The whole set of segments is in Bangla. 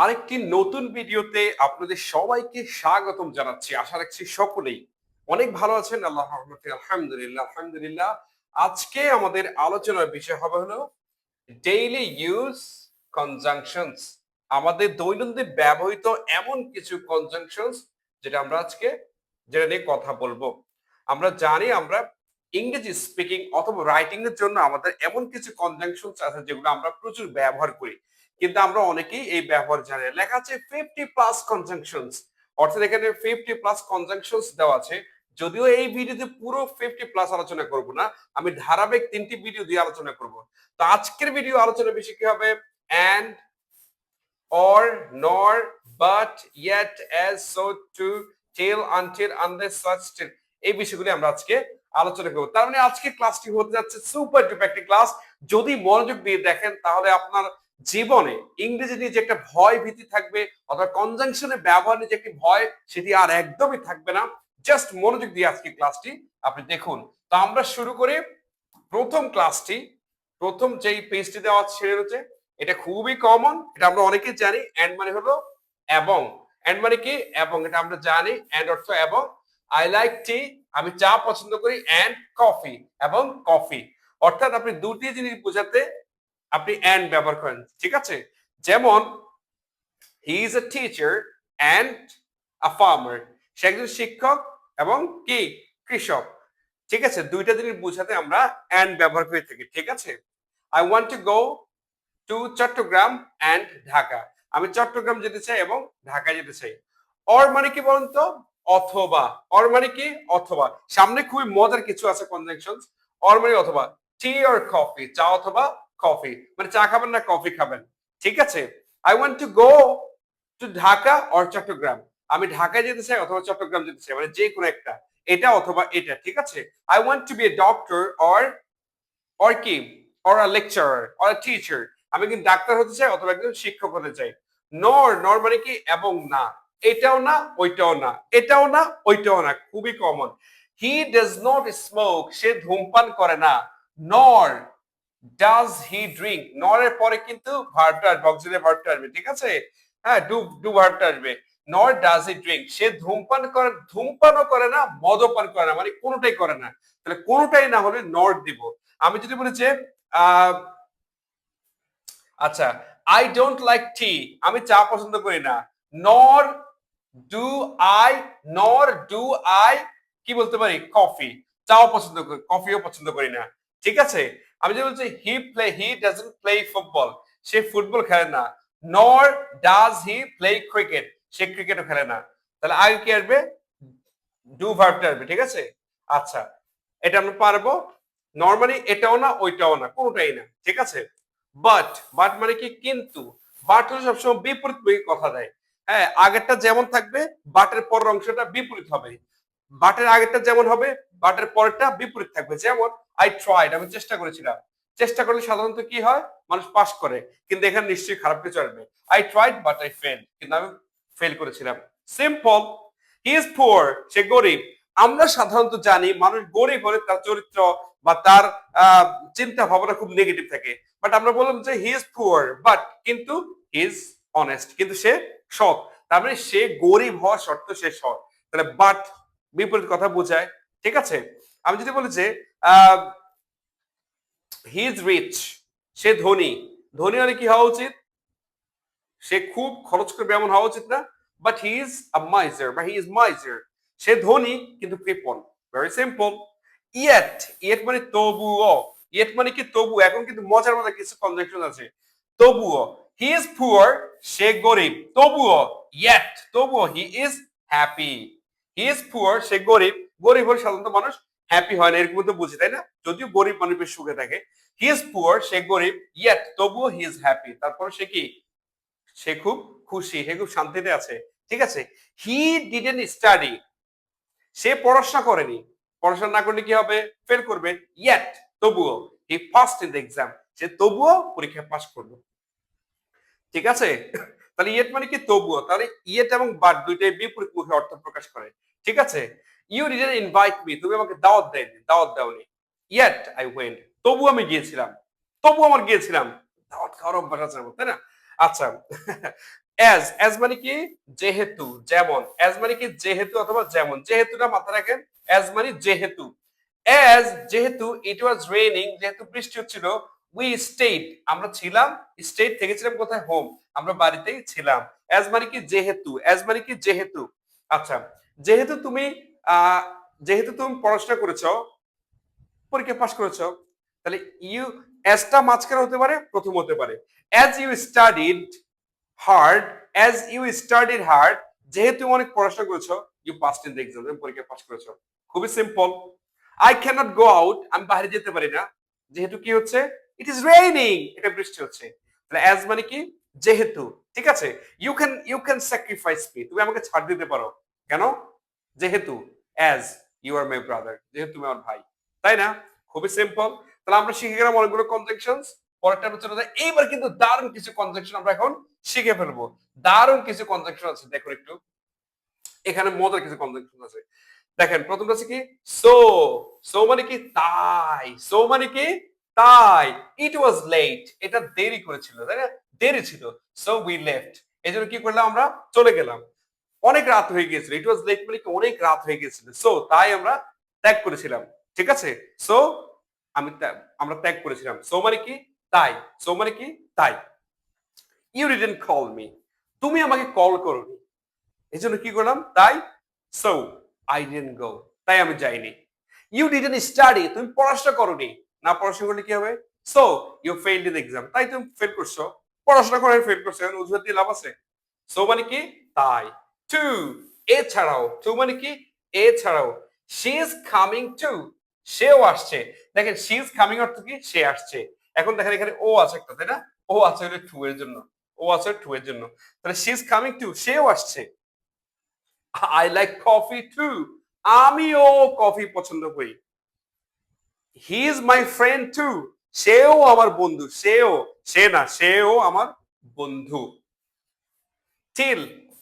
আরেকটি নতুন ভিডিওতে আপনাদের সবাইকে স্বাগতম জানাচ্ছি। আশা রাখছি সকলেই অনেক ভালো আছেন। আল্লাহর রহমতে আলহামদুলিল্লাহ। আজকে আমাদের আলোচনার বিষয় হবে হলো ডেইলি ইউজ কনজাংশনস। আমাদের দৈনন্দিন ব্যবহৃত এমন কিছু কনজাংশনস যেটা নিয়ে কথা বলবো। আমরা জানি আমরা ইংরেজি স্পিকিং অথবা রাইটিং এর জন্য আমাদের এমন কিছু কনজাংশনস আছে যেগুলো আমরা প্রচুর ব্যবহার করি, কিন্তু আমরা অনেকেই এই ব্যবহার জানি না। লেখা আছে 50+ কনজাংশনস, অর্থাৎ এখানে 50+ কনজাংশনস দেওয়া আছে। যদিও এই ভিডিওতে পুরো 50+ আলোচনা করব না, আমি ধারাবাহিক 3টি ভিডিও দিয়ে আলোচনা করব। তো আজকের ভিডিও আলোচনা বেশি কি হবে, and, or, nor, but, yet, as, so, to, till, until, unless, such, till, এই বিষয়গুলি আমরা আজকে আলোচনা করব। তার মানে আজকে ক্লাসটি হতে যাচ্ছে সুপার ডুপার একটি ক্লাস। যদি মনোযোগ দিয়ে দেখেন তাহলে আপনার জীবনে ইংরেজি নিয়ে যে একটা ভয় ভীতি থাকবে অথবা কনজাংশনের ব্যবহার নিয়ে যে একটি ভয়, সেটি আর একদমই থাকবে না। জাস্ট মনোযোগ দিয়ে আজকে ক্লাসটি আপনি দেখুন। তো আমরা শুরু করি প্রথম ক্লাসটি। প্রথম যেই পেজটি দেওয়া আছে সেটা হচ্ছে, এটা খুবই কমন, এটা আমরা অনেকেই জানি। এন্ড মানে হলো এবং। এন্ড মানে কি? এবং, এটা আমরা জানি। এন্ড অর্থ এবং। আই লাইক টি, আমি চা পছন্দ করি। এন্ড কফি, এবং কফি। অর্থাৎ আপনি দুটি জিনিস বোঝাতে আপনি এন্ড ব্যবহার করেন, ঠিক আছে? যেমন he is a teacher and a farmer, সে একজন শিক্ষক এবং কি কৃষক, ঠিক আছে? দুইটা জিনিস বোঝাতে আমরা এন্ড ব্যবহার করে থাকি, ঠিক আছে? I want to go to Chittagong and Dhaka, আমি চট্টগ্রাম যেতে চাই এবং ঢাকা যেতে চাই। অর মানে কি বলুন তো? অথবা। অর মানে কি? অথবা। সামনে খুবই মজার কিছু আছে কনজাংশনস। অর মানে অথবা। টি অর কফি, চা অথবা কফি, মানে চা খাবেন না কফি খাবেন, ঠিক আছে? I want to go to Dhaka or Chittagong, আমি ঢাকায় যেতে চাই অথবা চট্টগ্রাম যেতে চাই, মানে যে কোনো একটা, এটা অথবা এটা, ঠিক আছে? I want to be a doctor or কি, or a lecturer or a teacher, আমি কিন্তু ডাক্তার হতে চাই অথবা একজন শিক্ষক হতে চাই। নর, নর মানে কি? এবং না, এটাও না ওইটাও না, এটাও না ওইটাও না, খুবই common. He does not smoke, সে ধূমপান করে না। নর ডাজ হি ড্রিঙ্ক, নর এর পরে কিন্তু ভার্বটা আসবে, অক্সিলারি ভার্বটা আসবে, ঠিক আছে? হ্যাঁ, ডু ডু ভার্বটা আসবে। নর ডাজ হি ড্রিঙ্ক, সে ধূমপান করে, ধূমপানও করে না, মদপান করে না, মানে কোনোটাই করে না। তাহলে কোনোটাই না হলে নর দিব। আমি যদি বলি যে আহ আচ্ছা, আই ডোন্ট লাইক টি, আমি চা পছন্দ করি না। নর ডু আই, নর ডু আই কি বলতে পারি? কফি, চাও পছন্দ করি, কফিও পছন্দ করি না, ঠিক আছে? আমি যদি বলছি he doesn't play football, say football খেলে না। নর ডাজ হি প্লে ক্রিকেট, সে ক্রিকেটও খেলে না। তাহলে আগে কি আসবে? ডু ভার্বটা আসবে, ঠিক আছে? আচ্ছা, এটা আমরা পারবো। নরমালি এটাও না ওইটাও না, কোনোটাই না, ঠিক আছে? বাট, বাট মানে কি? কিন্তু। বাট হলো সবসময় বিপরীত কথা দেয়। হ্যাঁ, আগেরটা যেমন থাকবে বাটের পরের অংশটা বিপরীত হবে। বাটের আগেরটা যেমন হবে বাটের পরেরটা বিপরীত থাকবে। যেমন আই ট্রাইড, আমি চেষ্টা করেছিলাম। চেষ্টা করলে সাধারণত কি হয়? মানুষ পাস করে, কিন্তু এখানে নিশ্চয়ই খারাপ কিছু আসবে। I tried but I fail, কিন্তু আমি ফেল করেছিলাম। সিম্পল। হি ইজ পুয়ার, সে গরিব। আমরা সাধারণত জানি মানুষ গরিব হলে তার চরিত্র বা তার চিন্তা ভাবনা খুব নেগেটিভ থাকে। বাট আমরা বললাম যে হি ইজ পুয়ার বাট, কিন্তু হি ইজ অনেস্ট, কিন্তু সে সৎ। তার মানে সে গরিব হওয়া সত্ত্বেও সে সৎ। তাহলে বাট বিপরীত কথা বোঝায়, ঠিক আছে? আমি যদি বলি যে হি ইজ রিচ, সে ধনী। ধনী হলে কি হওয়া উচিত? সে খুব খরচ করবে এমন হওয়া উচিত না। But he is a miser বা হি ইজ মাইজার, সে ধনী কিন্তু কৃপণ। Very simple. ইয়েট, ইয়েট মানে তবুও। ইয়েট মানে কি? তবু। এখন কিন্তু মজার মজার কিছু কনজাংশন আছে। তবুও, হি ইজ পুয়ার, সে গরিব, তবুও। ইয়েট, তবুও he is happy. He is poor, সে গরিব। গরিব হলে সাধারণত মানুষ হ্যাপি হয় না, এরকম তো বুঝি, তাই না? যদিও গরিব মানুষ বেশ সুখে থাকে। হি ইজ পুয়ার, সে গরিব। ইয়েট, তবুও হি ইজ হ্যাপি, তারপর সে কি? সে খুব খুশি, সে খুব শান্তিতে আছে, ঠিক আছে? হি ডিডন্ট স্টাডি, সে পড়াশোনা করেনি। পড়াশোনা না করলে কি হবে? ফেল করবে। ইয়েট, তবুও। হি পাসড ইন দ্য এক্সাম, সে তবুও পরীক্ষায় পাস করলো, ঠিক আছে? তাহলে ইয়েট মানে কি? তবুও। তাহলে ইয়েট এবং বাট দুইটাই বিপরীতমুখী অর্থ প্রকাশ করে, ঠিক আছে? ইউ ডিডন্ট ইনভাইট মি, তুমি আমাকে দাওয়াত দেয়নি, দাওয়াত দাওনি। ইয়েট আই ওয়েন্ট, তবু আমি গিয়েছিলাম। তবু আমার গিয়েছিলাম। দাওয়াত খাওয়ার অভ্যাস আছে আমার, তাই না? আচ্ছা, অ্যাজ মানে কি যেহেতু, যেমন। অ্যাজ মানে কি যেহেতু অথবা যেমন, যেহেতুটা মাথায় রাখেন। অ্যাজ মানে যেহেতু। অ্যাজ যেহেতু ইট ওয়াজ রেইনিং, যেহেতু বৃষ্টি হচ্ছিল, উই স্টেড আমরা ছিলাম, স্টেড থেকেছিলাম কোথায়, হোম, আমরা বাড়িতেই ছিলাম। অ্যাজ মানে কি যেহেতু, অ্যাজ মানে কি যেহেতু। আচ্ছা, যেহেতু তুমি আহ যেহেতু তুমি পড়াশোনা করেছো, পরীক্ষা পাস করেছো, তাহলে ইউ, অ্যাজটা মাঝখানে হতে পারে, প্রথম হতে পারে। As you studied hard, as you studied hard, যেহেতু তুমি অনেক পড়াশোনা করেছো, you passed in the exam, তুমি পরীক্ষা পাস করেছো। খুবই simple. I can't go out, আমি বাইরে যেতে পারি না, যেহেতু কি হচ্ছে, ইট ইজ রেইনিং, এটা বৃষ্টি হচ্ছে। তাহলে অ্যাজ মানে কি যেহেতু, ঠিক আছে। ইউ ক্যান স্যাক্রিফাইস মি, তুমি আমাকে ছাড় দিতে পারো, কেন, যেহেতু, as you are my brother, যেহেতু তুমি আমার ভাই, তাই না? খুবই সিম্পল। তাহলে আমরা শিখে গেলাম অনেকগুলো কনজাংশনস। পরেরটা আলোচনা যায়। এইবার কিন্তু দারুণ কিছু কনজাংশন আমরা এখন শিখে ফেলবো। দারুণ কিছু কনজাংশন আছে, দেখুন একটু, এখানে মজার কিছু কনজাংশন আছে। দেখেন, প্রথমটা আছে কি, সো। সো মানে কি তাই, সো মানে কি তাই। ইট ওয়াজ লেট, এটা দেরি করেছিল, তাই না, দেরি ছিল। সো উই লেফট, এই জন্য কি করলাম, আমরা চলে গেলাম। অনেক রাত হয়ে গিয়েছিল, ইট ওয়াজ লেট মানে কি অনেক রাত হয়ে গিয়েছিল, সো তাই আমরা ত্যাগ করেছিলাম, ঠিক আছে। সো আমরা ত্যাগ করেছিলাম, সো মানে কি তাই, সো মানে কি তাই। ইউ ডিডন্ট কল মি, তুমি আমাকে কল করোনি, এই জন্য কি করলাম, তাই। সো আই ডিডন্ট গো, তাই আমি যাইনি। ইউ ডিডন্ট স্টাডি, তুমি পড়াশোনা করোনি, না পড়াশোনা করলে কি হবে, so you failed in the exam, তাই তুমি ফেল করছো, পড়াশোনা করে ফেল করছো, এখন অজুহাত দিয়ে লাভ আছে। সো মানে কি তাই। টু, এছাড়াও, টু মানে কি এছাড়াও। শি ইজ কামিং টু, সেও আসছে। দেখেন, শি ইজ কামিং অর্থ কি, সে আসছে। এখন দেখেন এখানে ও আছে একটা, তাই না, ও আছে হলো টু এর জন্য, ও আছে টু এর জন্য। তাহলে শি ইজ কামিং টু, সেও আসছে। আই লাইক কফি টু, আমিও কফি পছন্দ করি। He is my friend too, সেও আমার বন্ধু, সেও, সে না, সেও আমার বন্ধু। টিল,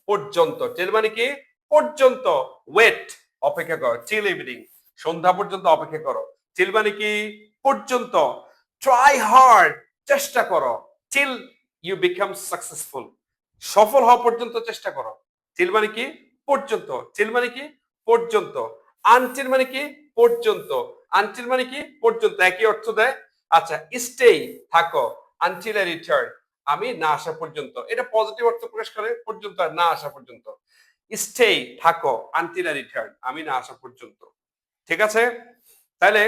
পর্যন্ত, টিল মানে কি পর্যন্ত। ওয়েট, অপেক্ষা করো, টিল ইভিনিং, সন্ধ্যা পর্যন্ত অপেক্ষা করো। টিল মানে কি পর্যন্ত। ট্রাই হার্ড, চেষ্টা করো। টিল ইউ বিকাম সাকসেসফুল, সফল হওয়া পর্যন্ত চেষ্টা করো। টিল মানে কি পর্যন্ত, টিল মানে কি পর্যন্ত। আনটিল মানে কি পর্যন্ত, আনটিল মানে কি পর্যন্ত, একই অর্থ দেয়। আচ্ছা, স্টে, থাকো। আনটিল আই রিটার্ন, আমি না আসা পর্যন্ত, এটা পজিটিভ অর্থ প্রকাশ করে, পর্যন্ত আর না আসা পর্যন্ত। স্টে, থাকো। আনটিল আই রিটার্ন, আমি না আসা পর্যন্ত, ঠিক আছে। তাহলে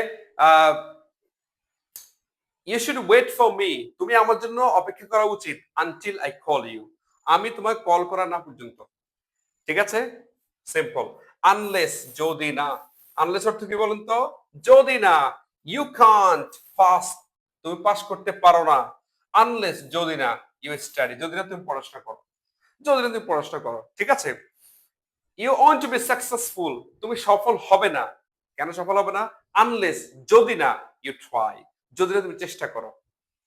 you should wait for me, তুমি আমার জন্য অপেক্ষা করা উচিত। আনটিল আই কল ইউ, আমি তোমায় কল করা না পর্যন্ত, ঠিক আছে। সিম্পল। আনলেস, যদি না। আনলেস অর্থ কি বলুন তো, যদি না। ইউ কান্ট পাস, তুমি পাস করতে পারো না। আনলেস, যদি না। ইউ স্টাডি, যদি না তুমি পড়াশোনা করো, যদি না তুমি পড়াশোনা করো, ঠিক আছে। You want to be successful, তুমি সফল হবে না, কেন সফল হবে না, আনলেস, যদি না। ইউ ট্রাই, যদি না তুমি চেষ্টা করো,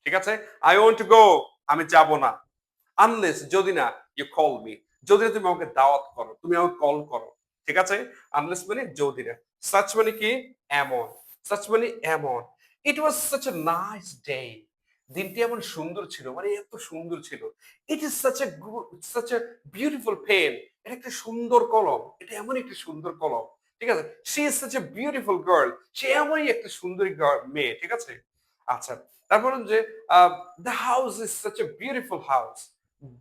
ঠিক আছে। আই ওয়ান্ট টু গো, আমি যাব না। আনলেস, যদি না। ইউ কল মি, যদি না তুমি আমাকে দাওয়াত করো, তুমি আমাকে কল করো, ঠিক আছে। আনলেস মানে যদি না। সাচ মানে কি এমন, সাচ মানে এমন। It was such a nice day, দিনটি এমন সুন্দর ছিল, মানে এত সুন্দর ছিল। It is such a such a beautiful pen, এটা একটা সুন্দর কলম, এটা এমন একটা সুন্দর কলম, ঠিক আছে। She is such a beautiful girl, সে এমনই একটা সুন্দরী মেয়ে, ঠিক আছে। আচ্ছা, তারপর যে the house is such a beautiful house,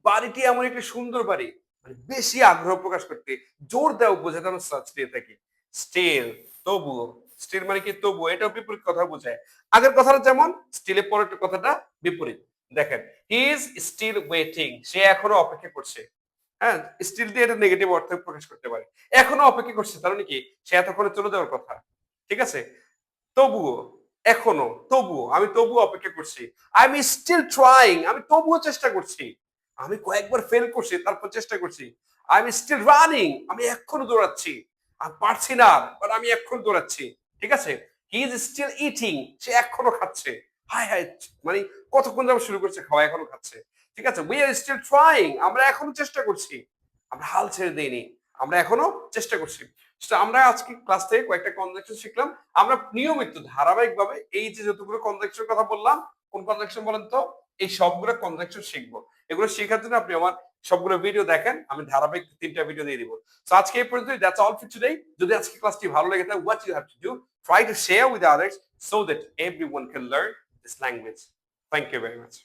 বাড়িটি এমন একটি সুন্দর বাড়ি, মানে বেশি আগ্রহ প্রকাশ করতে, জোর দেওয়া বোঝাতে আমরা সাচ দিয়ে থাকি। স্টিল, তবুও। স্টিল মানে কি তবুও, এটাও বিপরীত কথা বোঝায়। আগের কথাটা যেমন, স্টিলের পরের কথাটা বিপরীত। দেখেন, হি ইজ স্টিল ওয়েটিং, সে এখনো অপেক্ষা করছে। হ্যাঁ, স্টিল দিয়ে এটা নেগেটিভ অর্থ প্রকাশ করতে পারে। এখনো অপেক্ষা করছে, তার মানে কি সে এতক্ষণে চলে যাওয়ার কথা, ঠিক আছে। তবুও, এখনো, তবুও, আমি তবুও অপেক্ষা করছি। আই এম স্টিল ট্রাইং, আমি তবুও চেষ্টা করছি। আমি কয়েকবার ফেল করছি, তারপর চেষ্টা করছি। আই এম স্টিল রানিং, আমি এখনো দৌড়াচ্ছি। আমি পারছি না, বাট আমি এখনো দৌড়াচ্ছি, ঠিক আছে। হি ইজ স্টিল ইটিং, সে এখনো খাচ্ছে। হাই হাই, মানে কতক্ষণ যাবত শুরু করছে খাওয়া, এখনো খাচ্ছে, ঠিক আছে। উই আর স্টিল ট্রাইং, আমরা এখনো চেষ্টা করছি, আমরা হাল ছেড়ে দেইনি, আমরা এখনো চেষ্টা করছি। So, আমরা আজকে ক্লাস থেকে কয়েকটা কনজাংশন শিখলাম। আমরা নিয়মিত ধারাবাহিকভাবে এই যে যতগুলো কনজাংশনের কথা বললাম, কোন কনজাংশন বলেন তো? এই সবগুলো কনজাংশন শিখবো। এগুলো শেখার জন্য আপনি আমার সবগুলো ভিডিও দেখেন। আমি ধারাবাহিক ৩ টা ভিডিও দিয়ে দিব। সো আজকে এই পর্যন্তই। That's all for today. যদি আজকে ক্লাসটি ভালো লেগে থাকে, what you have to do, try to share with others so that everyone can learn this language. Thank you very much.